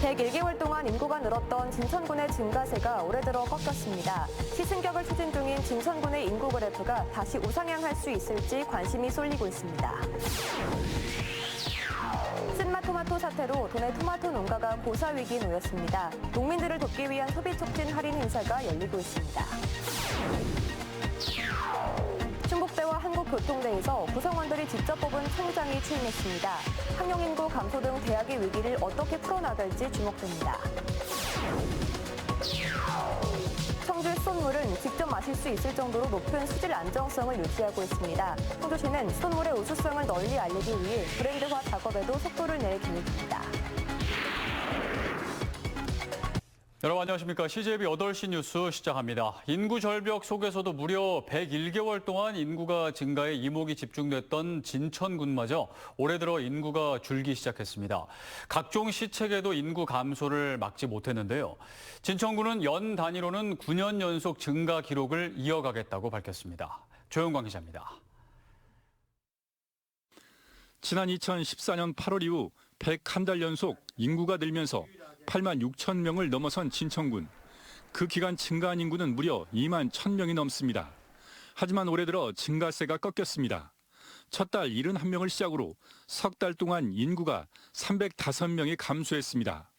101개월 동안 인구가 늘었던 진천군의 증가세가 올해 들어 꺾였습니다. 시승격을 추진 중인 진천군의 인구 그래프가 다시 우상향할 수 있을지 관심이 쏠리고 있습니다. 쓴맛 토마토 사태로 도내 토마토 농가가 고사 위기에 놓였습니다. 농민들을 돕기 위한 소비 촉진 할인 행사가 열리고 있습니다. 충북대와 한국교통대에서 구성원들이 직접 뽑은 총장이 취임했습니다. 학령인구 감소 등 대학의 위기를 어떻게 풀어나갈지 주목됩니다. 청주의 수돗물은 직접 마실 수 있을 정도로 높은 수질 안정성을 유지하고 있습니다. 청주시는 수돗물의 우수성을 널리 알리기 위해 브랜드화 작업에도 속도를 낼 계획입니다. 여러분 안녕하십니까. CJB 8시 뉴스 시작합니다. 인구 절벽 속에서도 무려 101개월 동안 인구가 증가해 이목이 집중됐던 진천군마저 올해 들어 인구가 줄기 시작했습니다. 각종 시책에도 인구 감소를 막지 못했는데요. 진천군은 연 단위로는 9년 연속 증가 기록을 이어가겠다고 밝혔습니다. 조영광 기자입니다. 지난 2014년 8월 이후 101달 연속 인구가 늘면서 8만 6천 명을 넘어선 진천군. 그 기간 증가한 인구는 무려 2만 1,000명이 넘습니다. 하지만 올해 들어 증가세가 꺾였습니다. 첫 달 71명을 시작으로 석 달 동안 인구가 305명이 감소했습니다.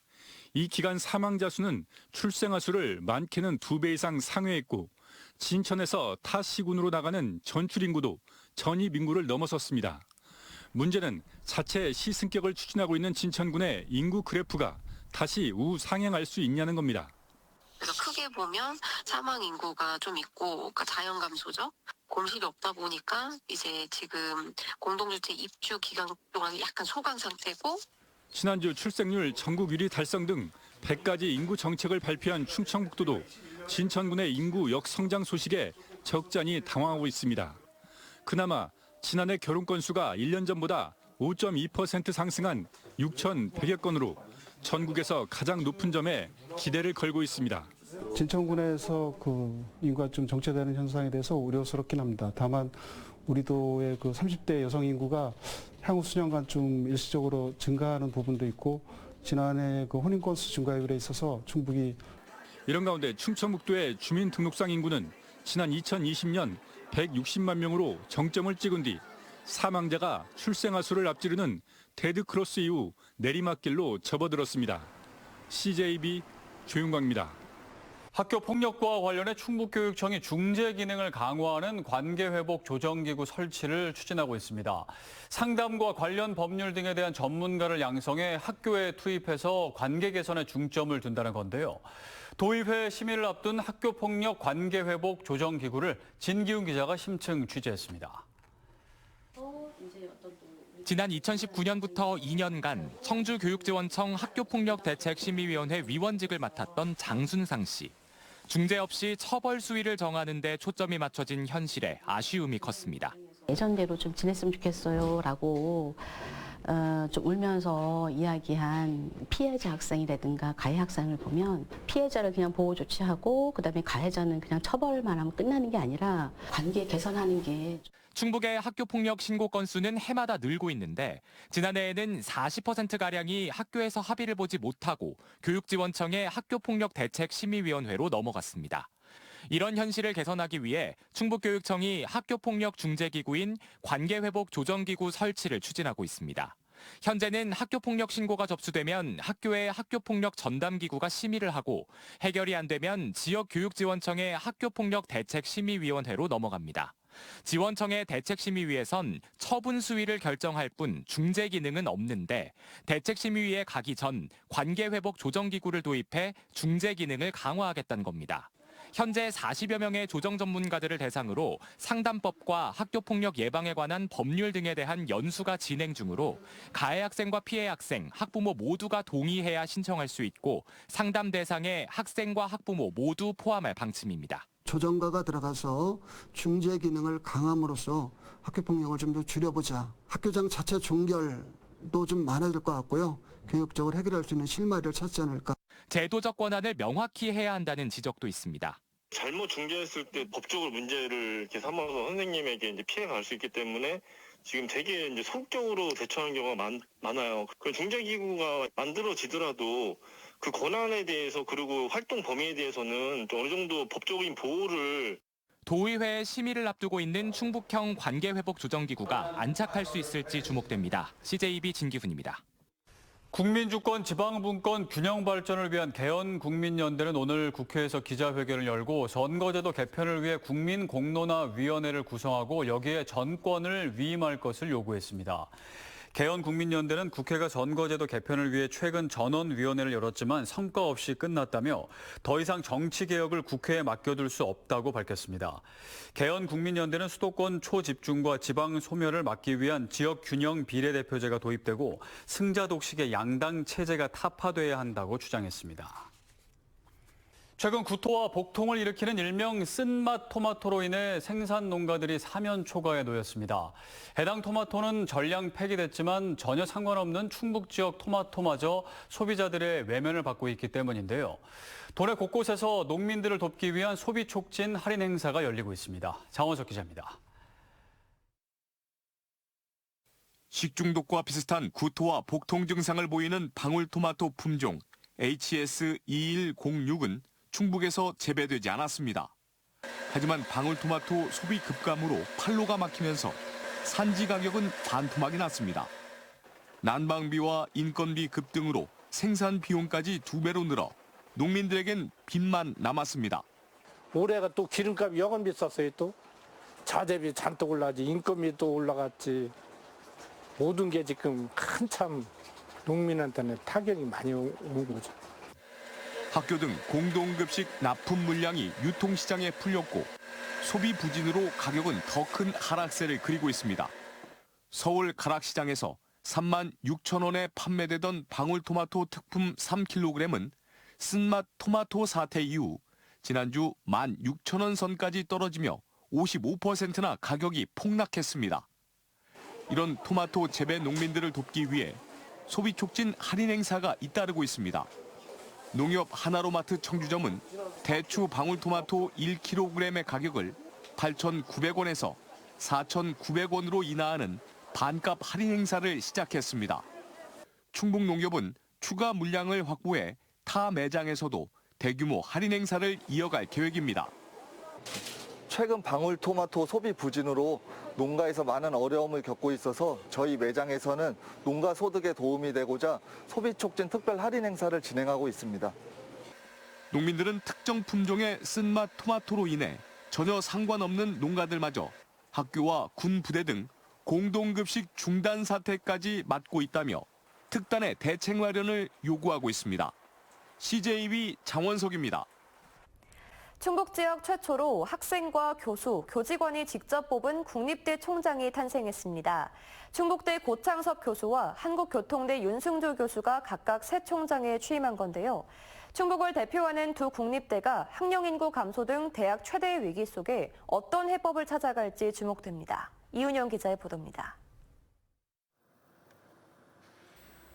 이 기간 사망자 수는 출생아 수를 많게는 2배 이상 상회했고 진천에서 타 시군으로 나가는 전출 인구도 전입 인구를 넘어섰습니다. 문제는 자체 시승격을 추진하고 있는 진천군의 인구 그래프가 다시 우상향할 수 있냐는 겁니다. 그래서 크게 보면 사망 인구가 좀 있고, 그러니까 자연 감소죠. 공실이 없다 보니까 이제 지금 공동주택 입주 기간 동안 약간 소강 상태고. 지난주 출생률 전국 1위 달성 등 100가지 인구 정책을 발표한 충청북도도 진천군의 인구 역성장 소식에 적잖이 당황하고 있습니다. 그나마 지난해 결혼 건수가 1년 전보다 5.2% 상승한 6,100여 건으로 전국에서 가장 높은 점에 기대를 걸고 있습니다. 진천군에서 인구가 좀 정체되는 현상에 대해서 우려스럽긴 합니다. 다만 우리 도의 30대 여성 인구가 향후 수년간 좀 일시적으로 증가하는 부분도 있고 지난해 혼인 건수 증가율에 있어서 충북이 이런 가운데 충청북도의 주민등록상 인구는 지난 2020년 160만 명으로 정점을 찍은 뒤 사망자가 출생아 수를 앞지르는 데드크로스 이후 내리막길로 접어들었습니다. CJB 조윤광입니다. 학교 폭력과 관련해 충북교육청이 중재 기능을 강화하는 관계회복 조정기구 설치를 추진하고 있습니다. 상담과 관련 법률 등에 대한 전문가를 양성해 학교에 투입해서 관계 개선에 중점을 둔다는 건데요. 도의회 심의를 앞둔 학교폭력 관계회복 조정기구를 진기훈 기자가 심층 취재했습니다. 지난 2019년부터 2년간 청주교육지원청 학교폭력대책심의위원회 위원직을 맡았던 장순상 씨. 중재 없이 처벌 수위를 정하는 데 초점이 맞춰진 현실에 아쉬움이 컸습니다. 예전대로 좀 지냈으면 좋겠어요라고 좀 울면서 이야기한 피해자 학생이라든가 가해 학생을 보면 피해자를 그냥 보호 조치하고 그다음에 가해자는 그냥 처벌만 하면 끝나는 게 아니라 관계 개선하는 게. 충북의 학교폭력 신고 건수는 해마다 늘고 있는데 지난해에는 40%가량이 학교에서 합의를 보지 못하고 교육지원청의 학교폭력대책심의위원회로 넘어갔습니다. 이런 현실을 개선하기 위해 충북교육청이 학교폭력 중재기구인 관계회복 조정기구 설치를 추진하고 있습니다. 현재는 학교폭력 신고가 접수되면 학교의 학교폭력 전담기구가 심의를 하고 해결이 안 되면 지역교육지원청의 학교폭력대책심의위원회로 넘어갑니다. 지원청의 대책심의위에선 처분 수위를 결정할 뿐 중재 기능은 없는데 대책심의위에 가기 전 관계회복 조정기구를 도입해 중재 기능을 강화하겠다는 겁니다. 현재 40여 명의 조정 전문가들을 대상으로 상담법과 학교폭력 예방에 관한 법률 등에 대한 연수가 진행 중으로 가해 학생과 피해 학생, 학부모 모두가 동의해야 신청할 수 있고 상담 대상에 학생과 학부모 모두 포함할 방침입니다. 조정가가 들어가서 중재 기능을 강함으로써 학교폭력을 좀 더 줄여보자. 학교장 자체 종결도 좀 많아질 것 같고요. 교육적으로 해결할 수 있는 실마리를 찾지 않을까. 제도적 권한을 명확히 해야 한다는 지적도 있습니다. 잘못 중재했을 때 법적으로 문제를 이렇게 삼아서 선생님에게 이제 피해가 갈 수 있기 때문에 지금 되게 이제 소극적으로 대처하는 경우가 많아요. 그 중재기구가 만들어지더라도 그 권한에 대해서 그리고 활동 범위에 대해서는 좀 어느 정도 법적인 보호를 도의회의 심의를 앞두고 있는 충북형 관계회복조정기구가 안착할 수 있을지 주목됩니다. CJB 진기훈입니다. 국민주권 지방분권 균형 발전을 위한 개헌국민연대는 오늘 국회에서 기자회견을 열고 선거제도 개편을 위해 국민공론화위원회를 구성하고 여기에 전권을 위임할 것을 요구했습니다. 개헌국민연대는 국회가 선거제도 개편을 위해 최근 전원위원회를 열었지만 성과 없이 끝났다며 더 이상 정치개혁을 국회에 맡겨둘 수 없다고 밝혔습니다. 개헌국민연대는 수도권 초집중과 지방 소멸을 막기 위한 지역균형 비례대표제가 도입되고 승자 독식의 양당 체제가 타파돼야 한다고 주장했습니다. 최근 구토와 복통을 일으키는 일명 쓴맛 토마토로 인해 생산 농가들이 사면 초가에 놓였습니다. 해당 토마토는 전량 폐기됐지만 전혀 상관없는 충북 지역 토마토마저 소비자들의 외면을 받고 있기 때문인데요. 도내 곳곳에서 농민들을 돕기 위한 소비 촉진 할인 행사가 열리고 있습니다. 장원석 기자입니다. 식중독과 비슷한 구토와 복통 증상을 보이는 방울토마토 품종 HS2106은 충북에서 재배되지 않았습니다. 하지만 방울토마토 소비 급감으로 판로가 막히면서 산지 가격은 반토막이 났습니다. 난방비와 인건비 급등으로 생산 비용까지 2배로 늘어 농민들에겐 빚만 남았습니다. 올해가 또 기름값이 여간 비쌌어요. 또 자재비 잔뜩 올라지, 인건비 또 올라갔지. 모든 게 지금 한참 농민한테는 타격이 많이 온 거죠. 학교 등 공동급식 납품 물량이 유통시장에 풀렸고 소비 부진으로 가격은 더 큰 하락세를 그리고 있습니다. 서울 가락시장에서 3만 6천 원에 판매되던 방울토마토 특품 3kg은 쓴맛 토마토 사태 이후 지난주 1만 6천 원 선까지 떨어지며 55%나 가격이 폭락했습니다. 이런 토마토 재배 농민들을 돕기 위해 소비 촉진 할인 행사가 잇따르고 있습니다. 농협 하나로마트 청주점은 대추 방울토마토 1kg의 가격을 8,900원에서 4,900원으로 인하하는 반값 할인 행사를 시작했습니다. 충북농협은 추가 물량을 확보해 타 매장에서도 대규모 할인 행사를 이어갈 계획입니다. 최근 방울토마토 소비 부진으로 농가에서 많은 어려움을 겪고 있어서 저희 매장에서는 농가 소득에 도움이 되고자 소비 촉진 특별 할인 행사를 진행하고 있습니다. 농민들은 특정 품종의 쓴맛 토마토로 인해 전혀 상관없는 농가들마저 학교와 군 부대 등 공동급식 중단 사태까지 맞고 있다며 특단의 대책 마련을 요구하고 있습니다. CJB 장원석입니다. 충북 지역 최초로 학생과 교수, 교직원이 직접 뽑은 국립대 총장이 탄생했습니다. 충북대 고창섭 교수와 한국교통대 윤승조 교수가 각각 새 총장에 취임한 건데요. 충북을 대표하는 두 국립대가 학령 인구 감소 등 대학 최대의 위기 속에 어떤 해법을 찾아갈지 주목됩니다. 이은영 기자의 보도입니다.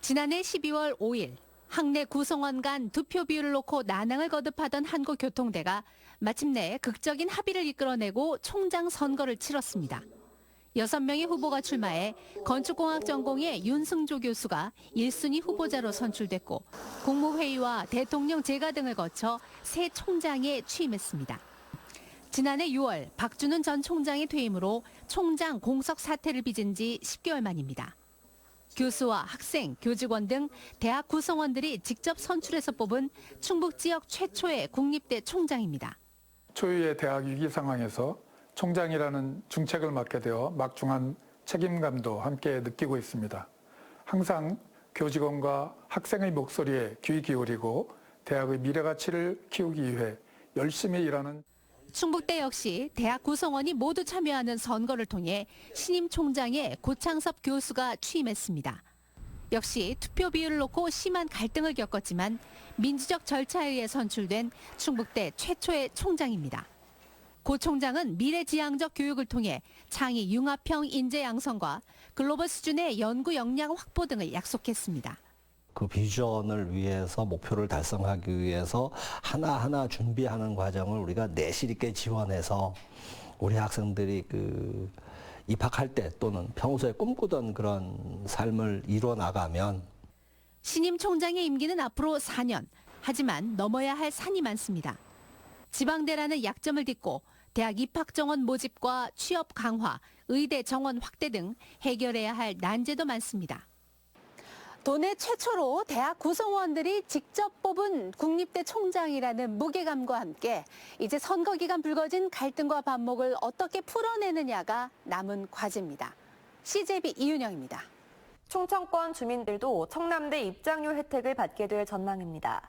지난해 12월 5일 학내 구성원 간 투표 비율을 놓고 난항을 거듭하던 한국교통대가 마침내 극적인 합의를 이끌어내고 총장 선거를 치렀습니다. 6명의 후보가 출마해 건축공학 전공의 윤승조 교수가 1순위 후보자로 선출됐고 국무회의와 대통령 재가 등을 거쳐 새 총장에 취임했습니다. 지난해 6월 박준훈 전 총장의 퇴임으로 총장 공석 사퇴를 빚은 지 10개월 만입니다. 교수와 학생, 교직원 등 대학 구성원들이 직접 선출해서 뽑은 충북 지역 최초의 국립대 총장입니다. 초유의 대학 위기 상황에서 총장이라는 중책을 맡게 되어 막중한 책임감도 함께 느끼고 있습니다. 항상 교직원과 학생의 목소리에 귀 기울이고 대학의 미래 가치를 키우기 위해 열심히 일하는 충북대 역시 대학 구성원이 모두 참여하는 선거를 통해 신임 총장에 고창섭 교수가 취임했습니다. 역시 투표 비율을 놓고 심한 갈등을 겪었지만 민주적 절차에 의해 선출된 충북대 최초의 총장입니다. 고 총장은 미래지향적 교육을 통해 창의 융합형 인재 양성과 글로벌 수준의 연구 역량 확보 등을 약속했습니다. 그 비전을 위해서 목표를 달성하기 위해서 하나하나 준비하는 과정을 우리가 내실 있게 지원해서 우리 학생들이 그 입학할 때 또는 평소에 꿈꾸던 그런 삶을 이루어 나가면 신임 총장의 임기는 앞으로 4년. 하지만 넘어야 할 산이 많습니다. 지방대라는 약점을 딛고 대학 입학 정원 모집과 취업 강화, 의대 정원 확대 등 해결해야 할 난제도 많습니다. 도내 최초로 대학 구성원들이 직접 뽑은 국립대 총장이라는 무게감과 함께 이제 선거 기간 불거진 갈등과 반목을 어떻게 풀어내느냐가 남은 과제입니다. CJB 이윤영입니다. 충청권 주민들도 청남대 입장료 혜택을 받게 될 전망입니다.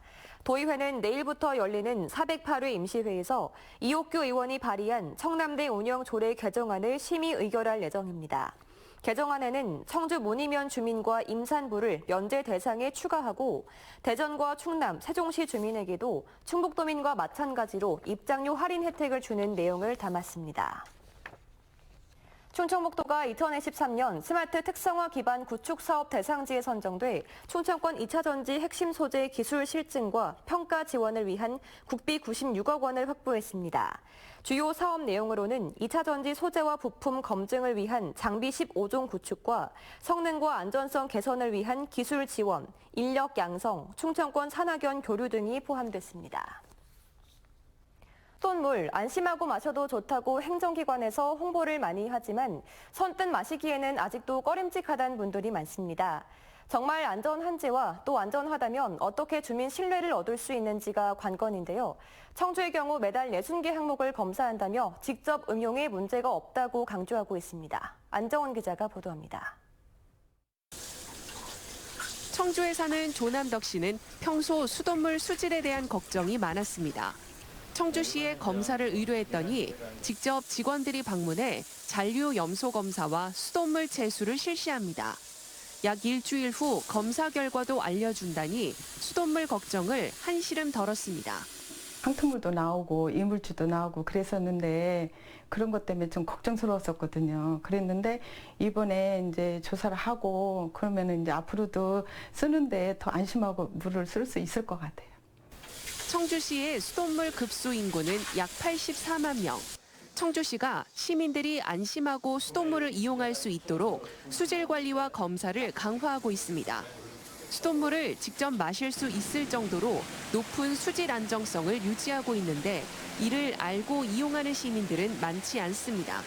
도의회는 내일부터 열리는 408회 임시회에서 이옥규 의원이 발의한 청남대 운영 조례 개정안을 심의 의결할 예정입니다. 개정안에는 청주 문의면 주민과 임산부를 면제 대상에 추가하고 대전과 충남, 세종시 주민에게도 충북도민과 마찬가지로 입장료 할인 혜택을 주는 내용을 담았습니다. 충청북도가 2023년 스마트 특성화 기반 구축 사업 대상지에 선정돼 충청권 2차 전지 핵심 소재 기술 실증과 평가 지원을 위한 국비 96억 원을 확보했습니다. 주요 사업 내용으로는 2차 전지 소재와 부품 검증을 위한 장비 15종 구축과 성능과 안전성 개선을 위한 기술 지원, 인력 양성, 충청권 산학연 교류 등이 포함됐습니다. 수돗물 안심하고 마셔도 좋다고 행정기관에서 홍보를 많이 하지만 선뜻 마시기에는 아직도 꺼림칙하다는 분들이 많습니다. 정말 안전한지와 또 안전하다면 어떻게 주민 신뢰를 얻을 수 있는지가 관건인데요. 청주의 경우 매달 60개 항목을 검사한다며 직접 응용에 문제가 없다고 강조하고 있습니다. 안정원 기자가 보도합니다. 청주에 사는 조남덕 씨는 평소 수돗물 수질에 대한 걱정이 많았습니다. 청주시에 검사를 의뢰했더니 직접 직원들이 방문해 잔류 염소 검사와 수돗물 채수를 실시합니다. 약 일주일 후 검사 결과도 알려준다니 수돗물 걱정을 한시름 덜었습니다. 항토물도 나오고 이물질도 나오고 그랬었는데 그런 것 때문에 좀 걱정스러웠었거든요. 그랬는데 이번에 이제 조사를 하고 그러면 이제 앞으로도 쓰는데 더 안심하고 물을 쓸 수 있을 것 같아요. 청주시의 수돗물 급수 인구는 약 84만 명. 청주시가 시민들이 안심하고 수돗물을 이용할 수 있도록 수질 관리와 검사를 강화하고 있습니다. 수돗물을 직접 마실 수 있을 정도로 높은 수질 안정성을 유지하고 있는데 이를 알고 이용하는 시민들은 많지 않습니다.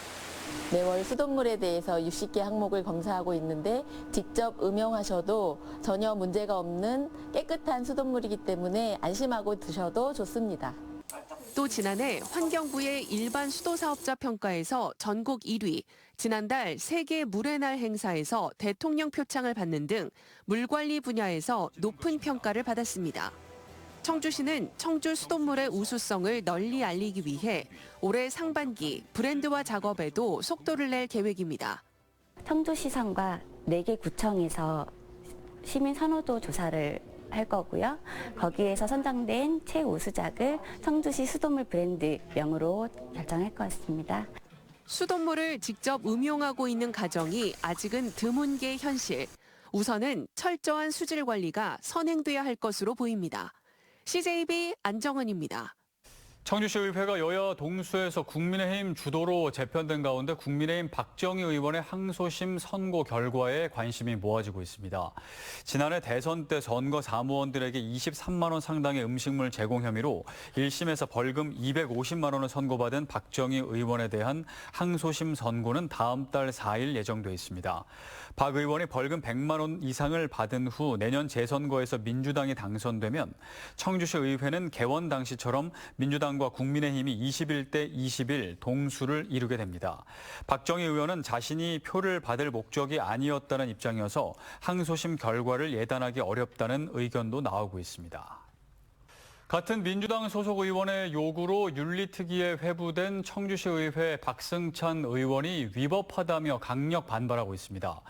매월 수돗물에 대해서 60개 항목을 검사하고 있는데 직접 음용하셔도 전혀 문제가 없는 깨끗한 수돗물이기 때문에 안심하고 드셔도 좋습니다. 또 지난해 환경부의 일반 수도사업자 평가에서 전국 1위, 지난달 세계 물의 날 행사에서 대통령 표창을 받는 등 물관리 분야에서 높은 평가를 받았습니다. 청주시는 청주 수돗물의 우수성을 널리 알리기 위해 올해 상반기 브랜드화 작업에도 속도를 낼 계획입니다. 청주시청과 4개 구청에서 시민 선호도 조사를 할 거고요. 거기에서 선정된 최우수작을 청주시 수돗물 브랜드 명으로 결정할 것 같습니다. 수돗물을 직접 음용하고 있는 가정이 아직은 드문 게 현실. 우선은 철저한 수질 관리가 선행돼야 할 것으로 보입니다. CJB 안정은입니다. 청주시의회가 여야 동수에서 국민의힘 주도로 재편된 가운데 국민의힘 박정희 의원의 항소심 선고 결과에 관심이 모아지고 있습니다. 지난해 대선 때 선거 사무원들에게 23만 원 상당의 음식물 제공 혐의로 1심에서 벌금 250만 원을 선고받은 박정희 의원에 대한 항소심 선고는 다음 달 4일 예정돼 있습니다. 박 의원이 벌금 100만 원 이상을 받은 후 내년 재선거에서 민주당이 당선되면 청주시 의회는 개원 당시처럼 민주당과 국민의힘이 21대 21 동수를 이루게 됩니다. 박정희 의원은 자신이 표를 받을 목적이 아니었다는 입장이어서 항소심 결과를 예단하기 어렵다는 의견도 나오고 있습니다. 같은 민주당 소속 의원의 요구로 윤리특위에 회부된 청주시 의회 박승찬 의원이 위법하다며 강력 반발하고 있습니다.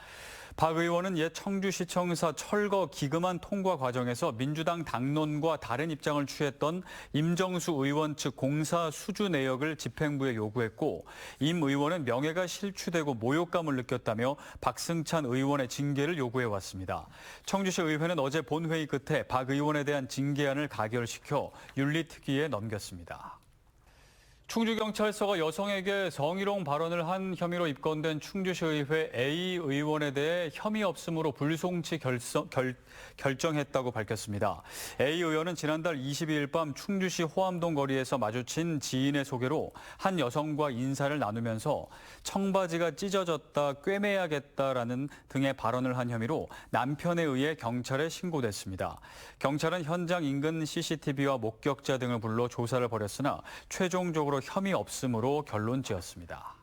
박 의원은 옛 청주시청사 철거 기금안 통과 과정에서 민주당 당론과 다른 입장을 취했던 임정수 의원 측 공사 수주 내역을 집행부에 요구했고 임 의원은 명예가 실추되고 모욕감을 느꼈다며 박승찬 의원의 징계를 요구해왔습니다. 청주시 의회는 어제 본회의 끝에 박 의원에 대한 징계안을 가결시켜 윤리특위에 넘겼습니다. 충주경찰서가 여성에게 성희롱 발언을 한 혐의로 입건된 충주시의회 A 의원에 대해 혐의 없음으로 불송치 결정했다고 밝혔습니다. A 의원은 지난달 22일 밤 충주시 호암동 거리에서 마주친 지인의 소개로 한 여성과 인사를 나누면서 청바지가 찢어졌다, 꿰매야겠다라는 등의 발언을 한 혐의로 남편에 의해 경찰에 신고됐습니다. 경찰은 현장 인근 CCTV와 목격자 등을 불러 조사를 벌였으나 최종적으로 혐의 없음으로 결론 지었습니다.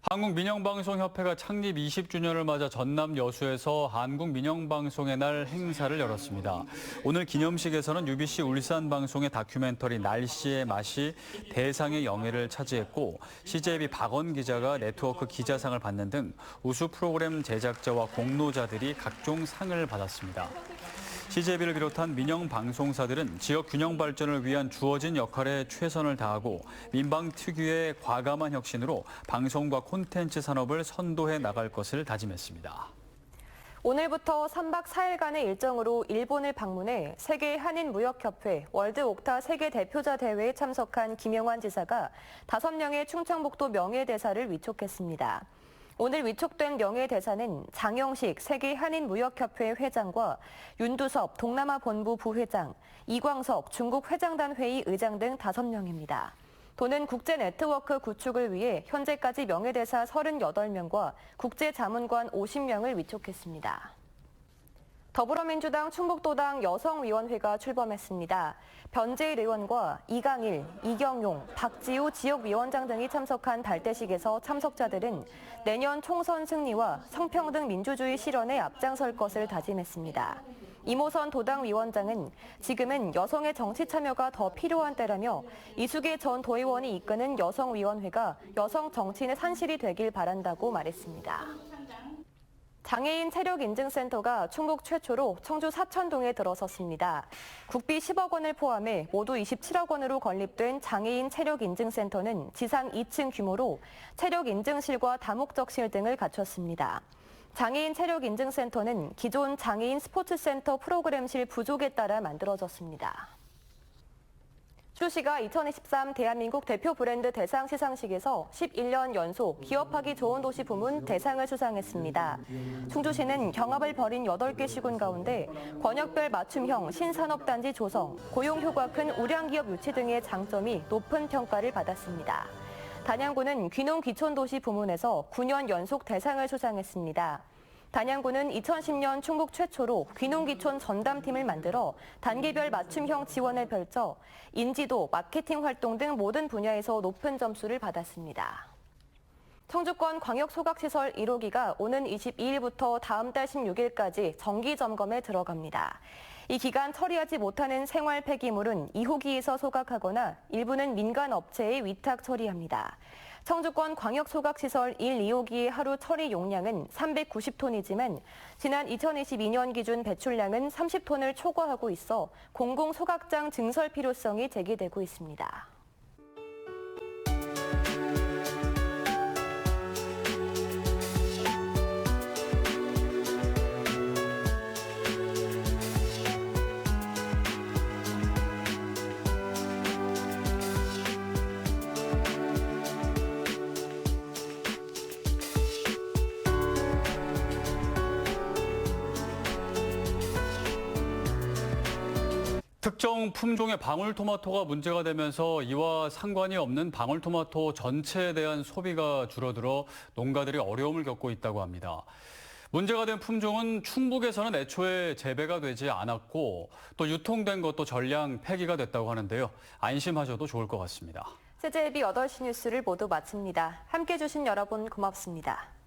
한국민영방송협회가 창립 20주년을 맞아 전남 여수에서 한국민영방송의 날 행사를 열었습니다. 오늘 기념식에서는 UBC 울산방송의 다큐멘터리 날씨의 맛이 대상의 영예를 차지했고 CJB 박원 기자가 네트워크 기자상을 받는 등 우수 프로그램 제작자와 공로자들이 각종 상을 받았습니다. CJB를 비롯한 민영 방송사들은 지역 균형 발전을 위한 주어진 역할에 최선을 다하고 민방 특유의 과감한 혁신으로 방송과 콘텐츠 산업을 선도해 나갈 것을 다짐했습니다. 오늘부터 3박 4일간의 일정으로 일본을 방문해 세계 한인무역협회 월드 옥타 세계 대표자 대회에 참석한 김영환 지사가 5명의 충청북도 명예대사를 위촉했습니다. 오늘 위촉된 명예대사는 장영식 세계 한인무역협회 회장과 윤두섭 동남아본부 부회장, 이광석 중국 회장단 회의 의장 등 5명입니다. 도는 국제 네트워크 구축을 위해 현재까지 명예대사 38명과 국제자문관 50명을 위촉했습니다. 더불어민주당 충북도당 여성위원회가 출범했습니다. 변재일 의원과 이강일, 이경용, 박지우 지역위원장 등이 참석한 발대식에서 참석자들은 내년 총선 승리와 성평등 민주주의 실현에 앞장설 것을 다짐했습니다. 이모선 도당위원장은 지금은 여성의 정치 참여가 더 필요한 때라며 이수계 전 도의원이 이끄는 여성위원회가 여성 정치인의 산실이 되길 바란다고 말했습니다. 장애인 체력인증센터가 충북 최초로 청주 사천동에 들어섰습니다. 국비 10억 원을 포함해 모두 27억 원으로 건립된 장애인 체력인증센터는 지상 2층 규모로 체력인증실과 다목적실 등을 갖췄습니다. 장애인 체력인증센터는 기존 장애인 스포츠센터 프로그램실 부족에 따라 만들어졌습니다. 충주시가 2023 대한민국 대표 브랜드 대상 시상식에서 11년 연속 기업하기 좋은 도시 부문 대상을 수상했습니다. 충주시는 경합을 벌인 8개 시군 가운데 권역별 맞춤형 신산업단지 조성, 고용 효과 큰 우량기업 유치 등의 장점이 높은 평가를 받았습니다. 단양구는 귀농귀촌도시 부문에서 9년 연속 대상을 수상했습니다. 단양구는 2010년 충북 최초로 귀농귀촌 전담팀을 만들어 단계별 맞춤형 지원을 펼쳐 인지도, 마케팅 활동 등 모든 분야에서 높은 점수를 받았습니다. 청주권 광역소각시설 1호기가 오는 22일부터 다음 달 16일까지 정기 점검에 들어갑니다. 이 기간 처리하지 못하는 생활 폐기물은 2호기에서 소각하거나 일부는 민간 업체에 위탁 처리합니다. 청주권 광역소각시설 1, 2호기의 하루 처리 용량은 390톤이지만 지난 2022년 기준 배출량은 30톤을 초과하고 있어 공공소각장 증설 필요성이 제기되고 있습니다. 특정 품종의 방울토마토가 문제가 되면서 이와 상관이 없는 방울토마토 전체에 대한 소비가 줄어들어 농가들이 어려움을 겪고 있다고 합니다. 문제가 된 품종은 충북에서는 애초에 재배가 되지 않았고 또 유통된 것도 전량 폐기가 됐다고 하는데요. 안심하셔도 좋을 것 같습니다. CJB 8시 뉴스를 모두 마칩니다. 함께해 주신 여러분 고맙습니다.